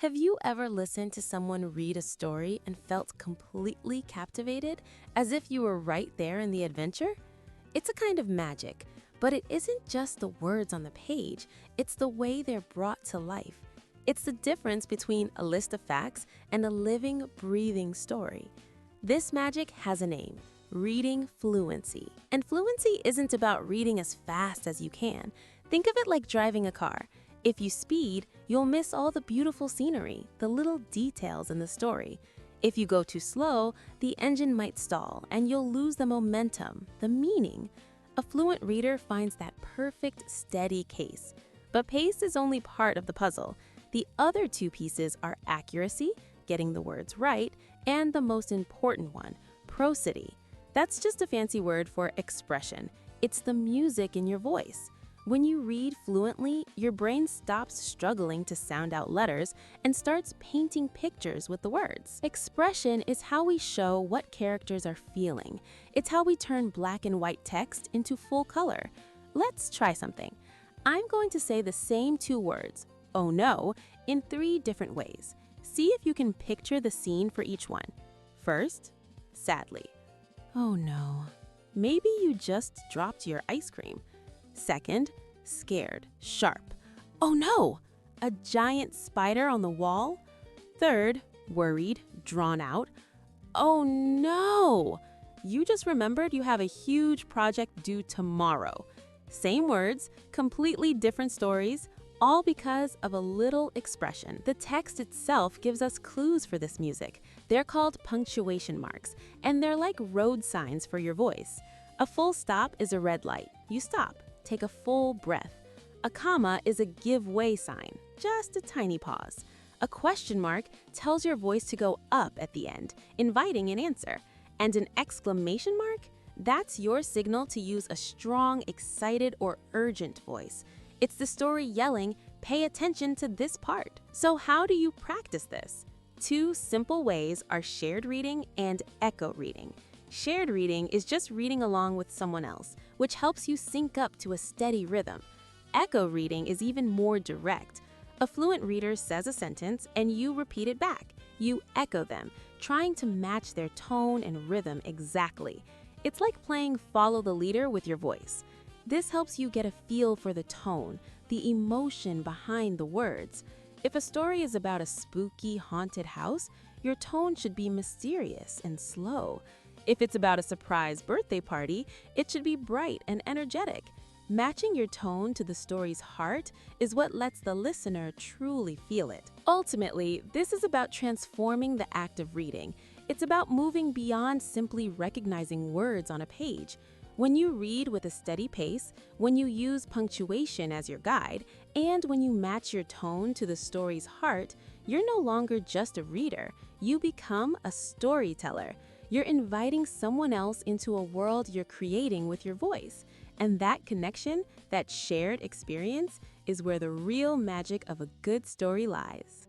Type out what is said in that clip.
Have you ever listened to someone read a story and felt completely captivated, as if you were right there in the adventure? It's a kind of magic, but it isn't just the words on the page, it's the way they're brought to life. It's the difference between a list of facts and a living, breathing story. This magic has a name: reading fluency. And fluency isn't about reading as fast as you can. Think of it like driving a car. If you speed, you'll miss all the beautiful scenery, the little details in the story. If you go too slow, the engine might stall and you'll lose the momentum, the meaning. A fluent reader finds that perfect, steady case. But pace is only part of the puzzle. The other two pieces are accuracy, getting the words right, and the most important one, prosody. That's just a fancy word for expression. It's the music in your voice. When you read fluently, your brain stops struggling to sound out letters and starts painting pictures with the words. Expression is how we show what characters are feeling. It's how we turn black and white text into full color. Let's try something. I'm going to say the same two words, "oh no," in 3 different ways. See if you can picture the scene for each one. First, sadly. Oh no. Maybe you just dropped your ice cream. Second, scared, sharp. Oh no! A giant spider on the wall? Third, worried, drawn out. Oh no! You just remembered you have a huge project due tomorrow. Same words, completely different stories, all because of a little expression. The text itself gives us clues for this music. They're called punctuation marks, and they're like road signs for your voice. A full stop is a red light. You stop. Take a full breath. A comma is a give way sign, just a tiny pause. A question mark tells your voice to go up at the end, inviting an answer. And an exclamation mark? That's your signal to use a strong, excited, or urgent voice. It's the story yelling, "Pay attention to this part." So how do you practice this? 2 simple ways are shared reading and echo reading. Shared reading is just reading along with someone else, which helps you sync up to a steady rhythm. Echo reading is even more direct. A fluent reader says a sentence and you repeat it back. You echo them, trying to match their tone and rhythm exactly. It's like playing follow the leader with your voice. This helps you get a feel for the tone, the emotion behind the words. If a story is about a spooky, haunted house, your tone should be mysterious and slow. If it's about a surprise birthday party, it should be bright and energetic. Matching your tone to the story's heart is what lets the listener truly feel it. Ultimately, this is about transforming the act of reading. It's about moving beyond simply recognizing words on a page. When you read with a steady pace, when you use punctuation as your guide, and when you match your tone to the story's heart, you're no longer just a reader. You become a storyteller. You're inviting someone else into a world you're creating with your voice. And that connection, that shared experience, is where the real magic of a good story lies.